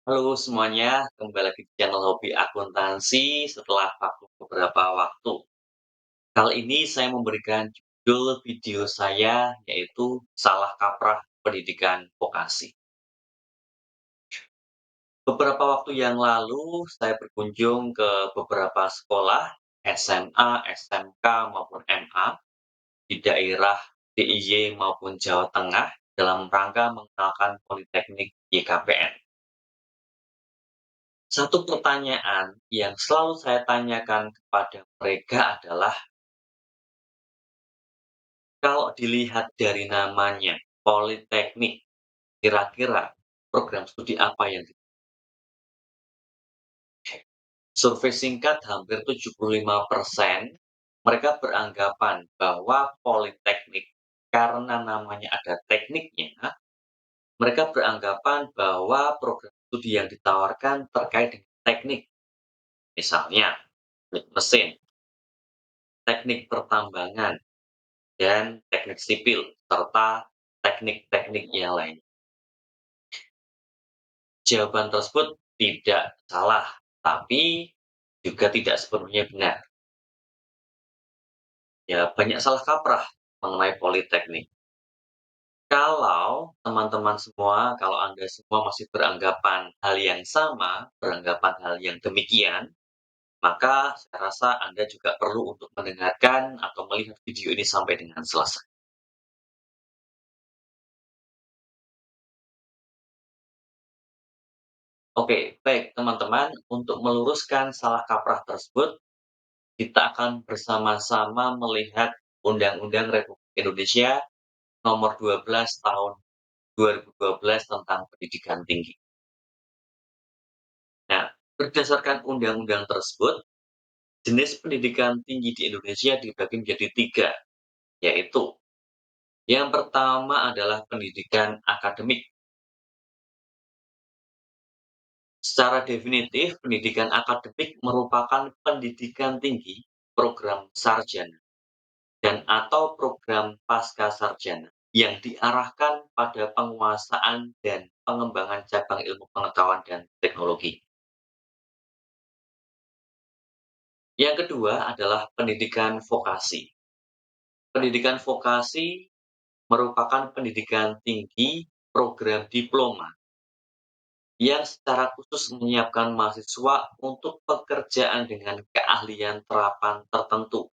Halo semuanya, kembali lagi di channel Hobi Akuntansi setelah vakum beberapa waktu. Kali ini saya memberikan judul video saya yaitu Salah Kaprah Pendidikan Vokasi. Beberapa waktu yang lalu saya berkunjung ke beberapa sekolah SMA, SMK maupun MA di daerah DIY maupun Jawa Tengah dalam rangka mengenalkan Politeknik YKPN. Satu pertanyaan yang selalu saya tanyakan kepada mereka adalah, kalau dilihat dari namanya, politeknik, kira-kira program studi apa yang survei singkat hampir 75% mereka beranggapan bahwa politeknik karena namanya ada tekniknya, mereka beranggapan bahwa program studi yang ditawarkan terkait dengan teknik. Misalnya, teknik mesin, teknik pertambangan, dan teknik sipil, serta teknik-teknik yang lain. Jawaban tersebut tidak salah, tapi juga tidak sepenuhnya benar. Ya, banyak salah kaprah mengenai politeknik. Kalau teman-teman semua, kalau Anda semua masih beranggapan hal yang sama, beranggapan hal yang demikian, maka saya rasa Anda juga perlu untuk mendengarkan atau melihat video ini sampai dengan selesai. Oke, baik teman-teman, untuk meluruskan salah kaprah tersebut, kita akan bersama-sama melihat Undang-Undang Republik Indonesia Nomor 12 Tahun 2012 tentang Pendidikan Tinggi. Nah, berdasarkan undang-undang tersebut, jenis pendidikan tinggi di Indonesia dibagi menjadi 3, yaitu yang pertama adalah pendidikan akademik. Secara definitif, pendidikan akademik merupakan pendidikan tinggi, program sarjana, dan atau program pasca sarjana yang diarahkan pada penguasaan dan pengembangan cabang ilmu pengetahuan dan teknologi. Yang kedua adalah pendidikan vokasi. Pendidikan vokasi merupakan pendidikan tinggi program diploma yang secara khusus menyiapkan mahasiswa untuk pekerjaan dengan keahlian terapan tertentu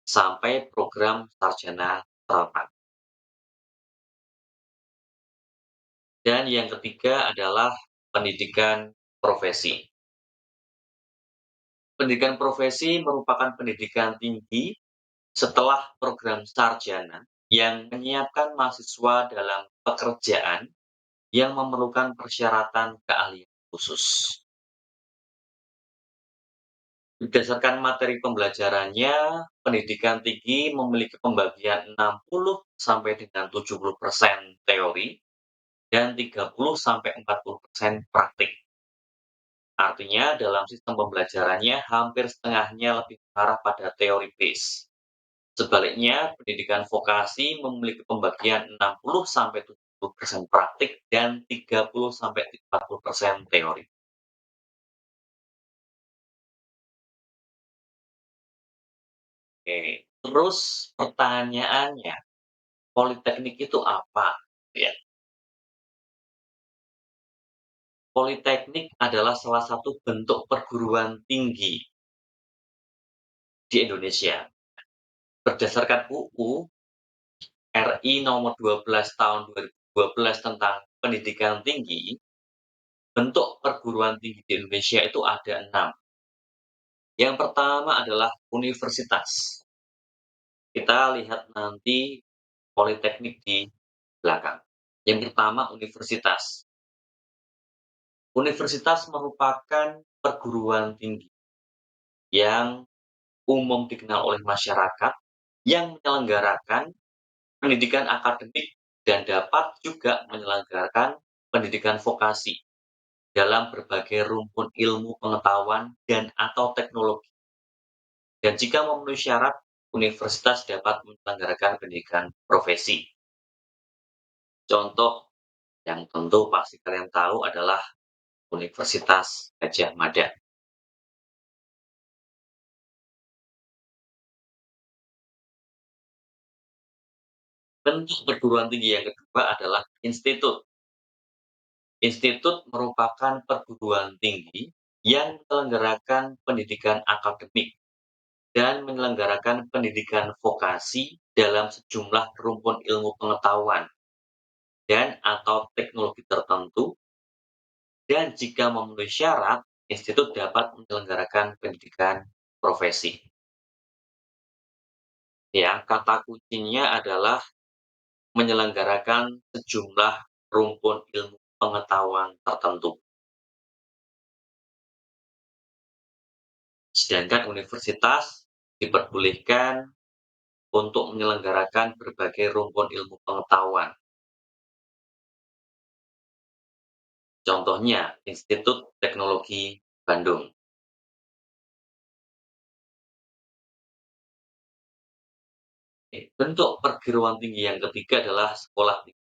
sampai program sarjana terapan. Dan yang ketiga adalah pendidikan profesi. Pendidikan profesi merupakan pendidikan tinggi setelah program sarjana yang menyiapkan mahasiswa dalam pekerjaan yang memerlukan persyaratan keahlian khusus. Berdasarkan materi pembelajarannya, pendidikan tinggi memiliki pembagian 60 sampai dengan 70% teori dan 30 sampai 40% praktik. Artinya, dalam sistem pembelajarannya hampir setengahnya lebih mengarah pada teori base. Sebaliknya, pendidikan vokasi memiliki pembagian 60 sampai 70% praktik dan 30 sampai 40% teori. Oke, terus pertanyaannya, politeknik itu apa? Ya, politeknik adalah salah satu bentuk perguruan tinggi di Indonesia. Berdasarkan UU RI nomor 12 tahun 2012 tentang pendidikan tinggi, bentuk perguruan tinggi di Indonesia itu ada 6. Yang pertama adalah universitas. Kita lihat nanti politeknik di belakang. Yang pertama universitas. Universitas merupakan perguruan tinggi yang umum dikenal oleh masyarakat yang menyelenggarakan pendidikan akademik dan dapat juga menyelenggarakan pendidikan vokasi dalam berbagai rumpun ilmu pengetahuan dan atau teknologi. Dan jika memenuhi syarat, universitas dapat menyelenggarakan pendidikan profesi. Contoh yang tentu pasti kalian tahu adalah Universitas Gadjah Mada. Bentuk perguruan tinggi yang kedua adalah institut. Institut merupakan perguruan tinggi yang menyelenggarakan pendidikan akademik dan menyelenggarakan pendidikan vokasi dalam sejumlah rumpun ilmu pengetahuan dan atau teknologi tertentu, dan jika memenuhi syarat, institut dapat menyelenggarakan pendidikan profesi. Ya, kata kuncinya adalah menyelenggarakan sejumlah rumpun ilmu pengetahuan tertentu. Sedangkan universitas diperbolehkan untuk menyelenggarakan berbagai rumpun ilmu pengetahuan. Contohnya, Institut Teknologi Bandung. Bentuk perguruan tinggi yang ketiga adalah sekolah tinggi.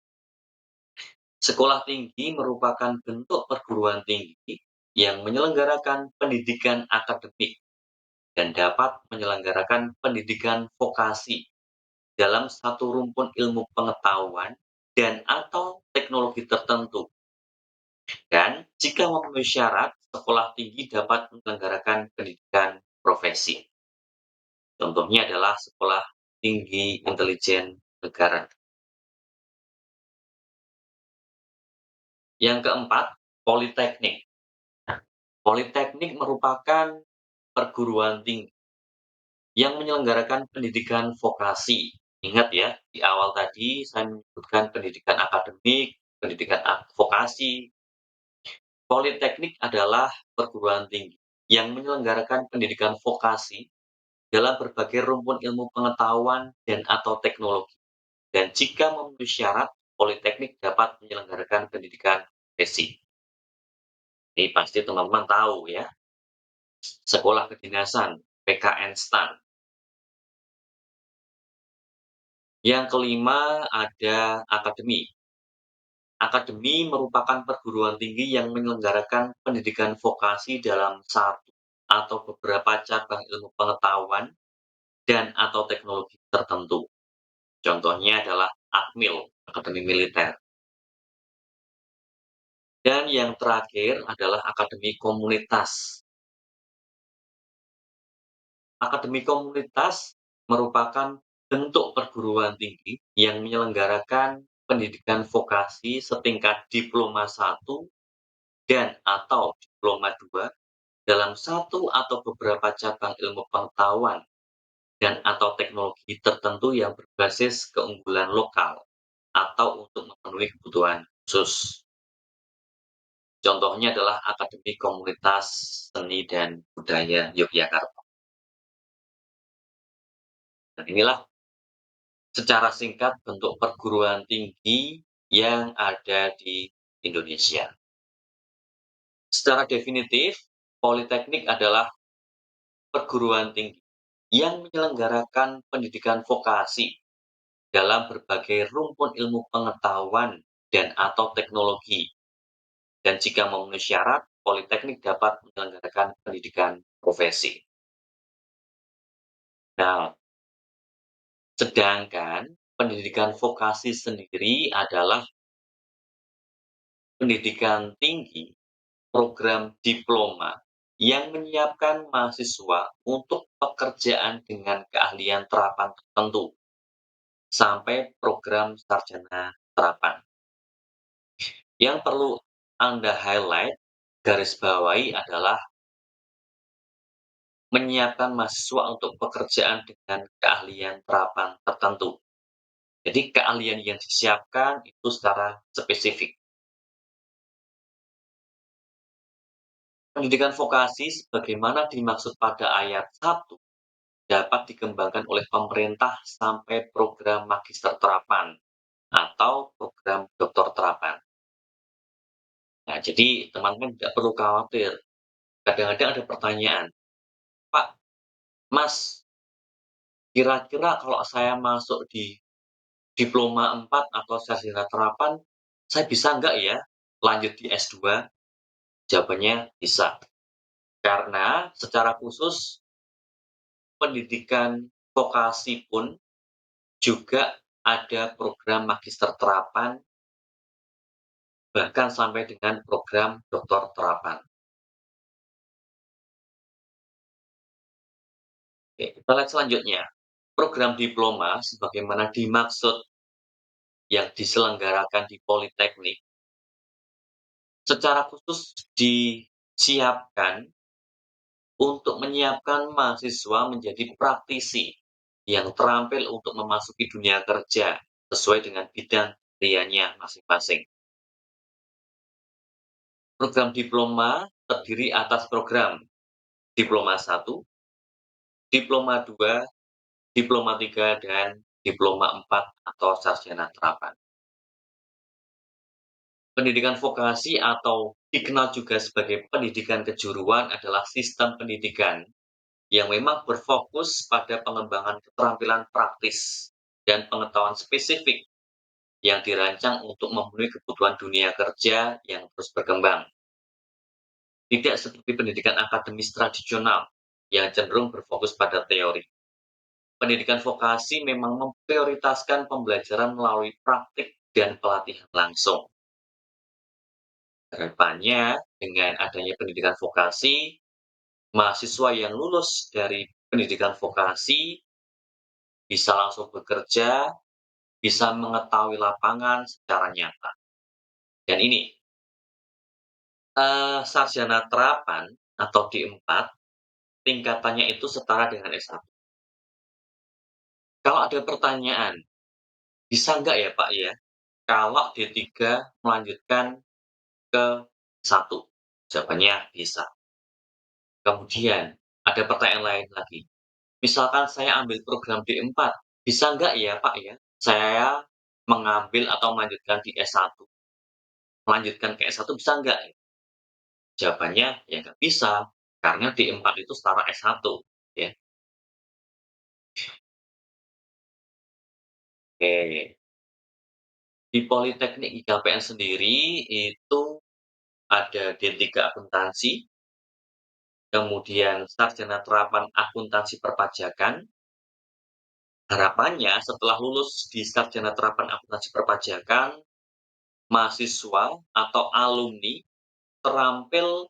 Sekolah tinggi merupakan bentuk perguruan tinggi yang menyelenggarakan pendidikan akademik dan dapat menyelenggarakan pendidikan vokasi dalam satu rumpun ilmu pengetahuan dan atau teknologi tertentu. Dan jika memenuhi syarat, sekolah tinggi dapat menyelenggarakan pendidikan profesi. Contohnya adalah Sekolah Tinggi Intelijen Negara. Yang keempat, politeknik. Politeknik merupakan perguruan tinggi yang menyelenggarakan pendidikan vokasi. Ingat ya, di awal tadi saya menyebutkan pendidikan akademik, pendidikan vokasi. Politeknik adalah perguruan tinggi yang menyelenggarakan pendidikan vokasi dalam berbagai rumpun ilmu pengetahuan dan atau teknologi. Dan jika memenuhi syarat, politeknik dapat menyelenggarakan pendidikan profesi. Ini pasti teman-teman tahu ya, sekolah kedinasan, PKN STAN. Yang kelima ada akademi. Akademi merupakan perguruan tinggi yang menyelenggarakan pendidikan vokasi dalam satu atau beberapa cabang ilmu pengetahuan dan atau teknologi tertentu. Contohnya adalah Akmil, Akademi Militer. Dan yang terakhir adalah akademi komunitas. Akademi komunitas merupakan bentuk perguruan tinggi yang menyelenggarakan pendidikan vokasi setingkat diploma 1 dan atau diploma 2 dalam satu atau beberapa cabang ilmu pengetahuan dan atau teknologi tertentu yang berbasis keunggulan lokal atau untuk memenuhi kebutuhan khusus. Contohnya adalah Akademi Komunitas Seni dan Budaya Yogyakarta. Dan inilah secara singkat bentuk perguruan tinggi yang ada di Indonesia. Secara definitif, politeknik adalah perguruan tinggi yang menyelenggarakan pendidikan vokasi dalam berbagai rumpun ilmu pengetahuan dan atau teknologi. Dan jika memenuhi syarat, politeknik dapat menyelenggarakan pendidikan profesi. Nah, sedangkan pendidikan vokasi sendiri adalah pendidikan tinggi program diploma yang menyiapkan mahasiswa untuk pekerjaan dengan keahlian terapan tertentu sampai program sarjana terapan. Yang perlu Anda highlight, garis bawahi adalah menyiapkan mahasiswa untuk pekerjaan dengan keahlian terapan tertentu. Jadi keahlian yang disiapkan itu secara spesifik. Pendidikan vokasi sebagaimana dimaksud pada ayat 1 dapat dikembangkan oleh pemerintah sampai program magister terapan atau program doktor terapan. Nah, jadi teman-teman tidak perlu khawatir. Kadang-kadang ada pertanyaan, "Pak, Mas, kira-kira kalau saya masuk di diploma 4 atau sarjana terapan, saya bisa nggak ya lanjut di S2?" Jawabannya bisa, karena secara khusus pendidikan vokasi pun juga ada program magister terapan, bahkan sampai dengan program doktor terapan. Oke, kita lihat selanjutnya. Program diploma sebagaimana dimaksud yang diselenggarakan di politeknik, secara khusus disiapkan untuk menyiapkan mahasiswa menjadi praktisi yang terampil untuk memasuki dunia kerja sesuai dengan bidang krianya masing-masing. Program diploma terdiri atas program Diploma 1, Diploma 2, Diploma 3, dan Diploma 4 atau sarjana terapan. Pendidikan vokasi atau dikenal juga sebagai pendidikan kejuruan adalah sistem pendidikan yang memang berfokus pada pengembangan keterampilan praktis dan pengetahuan spesifik yang dirancang untuk memenuhi kebutuhan dunia kerja yang terus berkembang. Tidak seperti pendidikan akademis tradisional yang cenderung berfokus pada teori. Pendidikan vokasi memang memprioritaskan pembelajaran melalui praktik dan pelatihan langsung. Harapannya, dengan adanya pendidikan vokasi, mahasiswa yang lulus dari pendidikan vokasi bisa langsung bekerja, bisa mengetahui lapangan secara nyata. Dan ini, sarjana terapan atau D4, tingkatannya itu setara dengan S1. Kalau ada pertanyaan, bisa nggak ya Pak ya, kalau D3 melanjutkan ke S1? Jawabannya bisa. Kemudian, ada pertanyaan lain lagi. Misalkan saya ambil program D4, bisa nggak ya Pak ya, saya mengambil atau melanjutkan di S1? Melanjutkan ke S1 bisa nggak? Jawabannya, ya nggak bisa, karena D4 itu setara S1, ya. Oke. Di Politeknik IKPN sendiri itu ada D3 Akuntansi, kemudian Sarjana Terapan Akuntansi Perpajakan. Harapannya setelah lulus di Sarjana Terapan Akuntansi Perpajakan, mahasiswa atau alumni terampil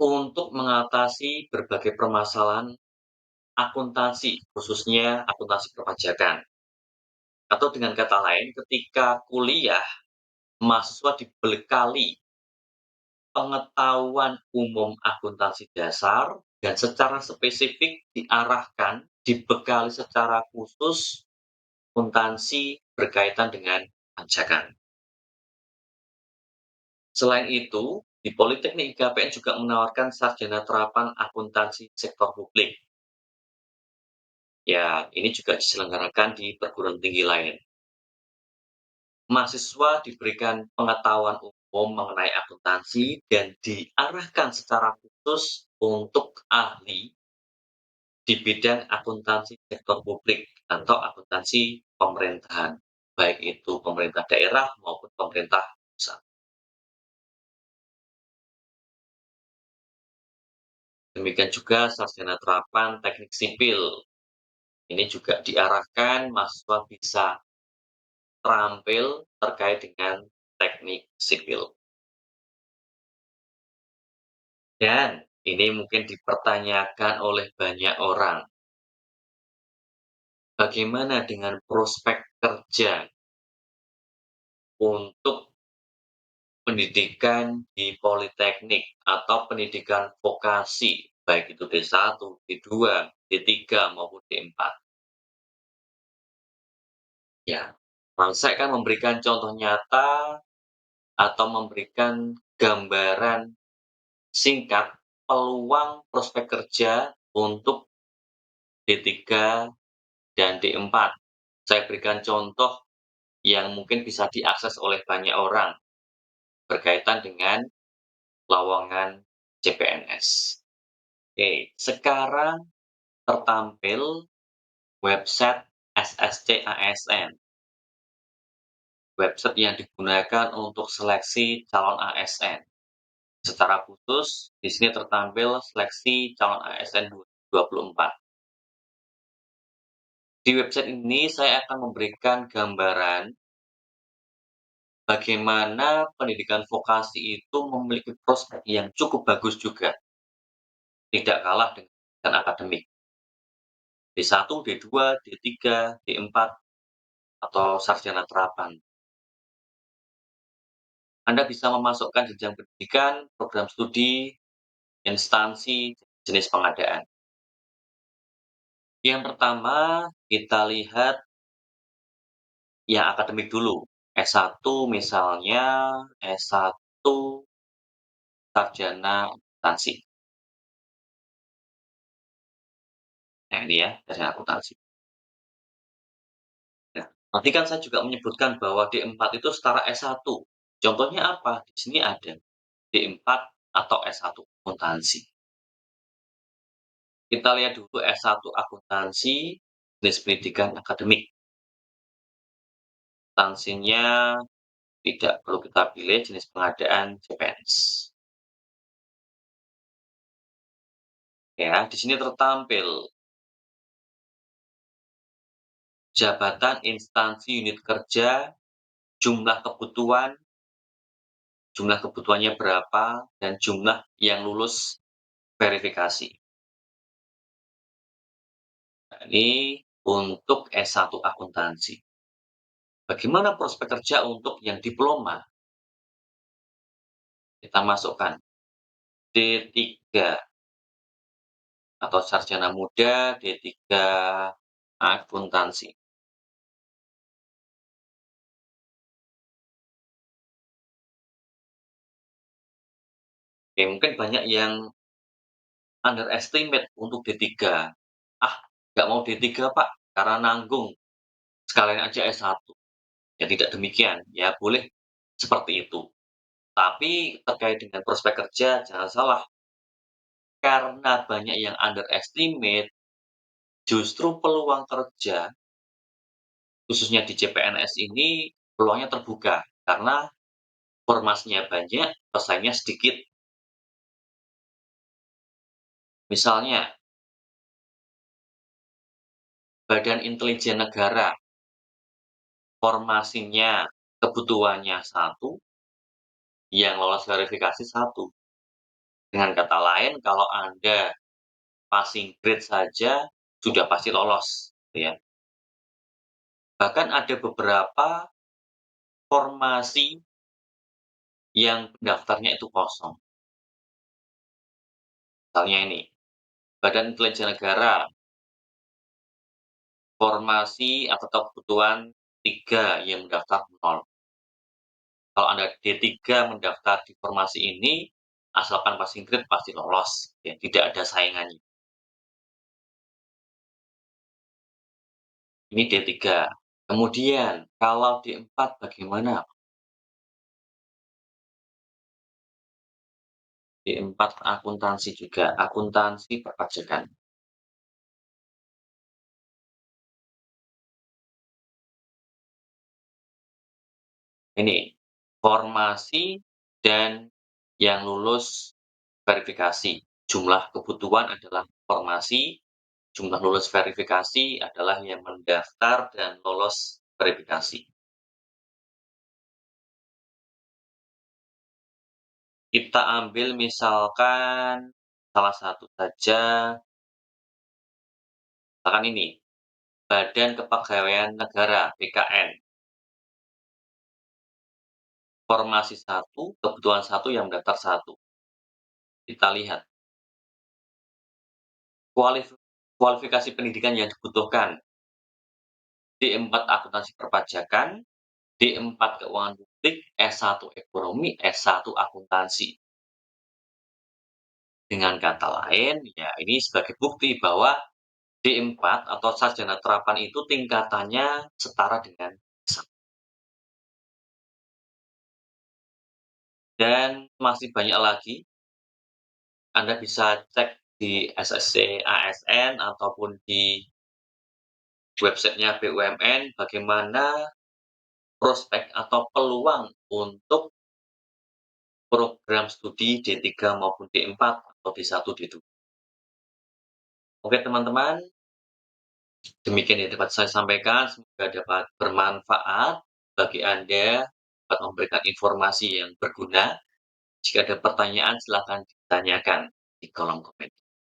untuk mengatasi berbagai permasalahan akuntansi, khususnya akuntansi perpajakan. Atau dengan kata lain, ketika kuliah, mahasiswa dibekali pengetahuan umum akuntansi dasar dan secara spesifik diarahkan, dibekali secara khusus akuntansi berkaitan dengan pajakan. Selain itu, di Politeknik IKPN juga menawarkan sarjana terapan akuntansi sektor publik. Ya, ini juga diselenggarakan di perguruan tinggi lain. Mahasiswa diberikan pengetahuan umum mengenai akuntansi dan diarahkan secara khusus untuk ahli di bidang akuntansi sektor publik atau akuntansi pemerintahan, baik itu pemerintah daerah maupun pemerintah pusat. Demikian juga sarjana terapan teknik sipil. Ini juga diarahkan mahasiswa bisa terampil terkait dengan teknik sipil. Dan ini mungkin dipertanyakan oleh banyak orang. Bagaimana dengan prospek kerja untuk pendidikan di politeknik atau pendidikan vokasi, baik itu D1, D2, D3, maupun D4? Ya, saya akan memberikan contoh nyata atau memberikan gambaran singkat peluang prospek kerja untuk D3 dan D4. Saya berikan contoh yang mungkin bisa diakses oleh banyak orang berkaitan dengan lowongan CPNS. Oke, sekarang tertampil website SSC ASN. website yang digunakan untuk seleksi calon ASN. Secara khusus, di sini tertampil seleksi calon ASN 2024. Di website ini saya akan memberikan gambaran bagaimana pendidikan vokasi itu memiliki prospek yang cukup bagus juga, tidak kalah dengan akademik. D1, D2, D3, D4, atau sarjana terapan. Anda bisa memasukkan jenjang pendidikan, program studi, instansi, jenis pengadaan. Yang pertama, kita lihat yang akademik dulu. S1 misalnya, S1 sarjana akuntansi. Nah, ini ya, sarjana akuntansi. Nah, nanti kan saya juga menyebutkan bahwa D4 itu setara S1. Contohnya apa? Di sini ada D4 atau S1 akuntansi. Kita lihat dulu S1 akuntansi, jenis pendidikan akademik. Instansinya tidak perlu kita pilih, jenis pengadaan CPNS. Ya, di sini tertampil jabatan, instansi, unit kerja, jumlah kebutuhannya berapa, dan jumlah yang lulus verifikasi. Nah, ini untuk S1 akuntansi. Bagaimana prospek kerja untuk yang diploma? Kita masukkan D3 atau sarjana muda, D3 akuntansi. Oke, mungkin banyak yang underestimate untuk D3. "Ah, nggak mau D3 Pak, karena nanggung, sekalian aja S1." Ya tidak demikian, ya boleh seperti itu. Tapi terkait dengan prospek kerja, jangan salah, karena banyak yang underestimate, justru peluang kerja, khususnya di CPNS ini, peluangnya terbuka. Karena formasinya banyak, pesaingnya sedikit. Misalnya, Badan Intelijen Negara, formasinya, kebutuhannya satu, yang lolos verifikasi satu. Dengan kata lain, kalau Anda passing grade saja, sudah pasti lolos, gitu ya. Bahkan ada beberapa formasi yang pendaftarnya itu kosong. Misalnya ini, Badan Intelijen Negara, formasi atau kebutuhan 3 yang mendaftar 0. Kalau Anda D3 mendaftar di formasi ini, asalkan passing grade pasti lolos, ya, tidak ada saingannya. Ini D3. Kemudian kalau D4 bagaimana? D4 akuntansi juga, akuntansi perpajakan. Ini, formasi dan yang lulus verifikasi. Jumlah kebutuhan adalah formasi, jumlah lulus verifikasi adalah yang mendaftar dan lolos verifikasi. Kita ambil misalkan salah satu saja, misalkan ini, Badan Kepegawaian Negara, BKN. Formasi 1, kebutuhan 1 yang mendaftar 1. Kita lihat kualifikasi pendidikan yang dibutuhkan. D4 akuntansi perpajakan, D4 keuangan publik, S1 ekonomi, S1 akuntansi. Dengan kata lain, ya ini sebagai bukti bahwa D4 atau sarjana terapan itu tingkatannya setara dengan S1. Dan masih banyak lagi, Anda bisa cek di SSC ASN ataupun di websitenya BUMN bagaimana prospek atau peluang untuk program studi D3 maupun D4 atau D1, D2. Oke teman-teman, demikian yang dapat saya sampaikan, semoga dapat bermanfaat bagi Anda, dapat memberikan informasi yang berguna. Jika ada pertanyaan, silakan ditanyakan di kolom komentar.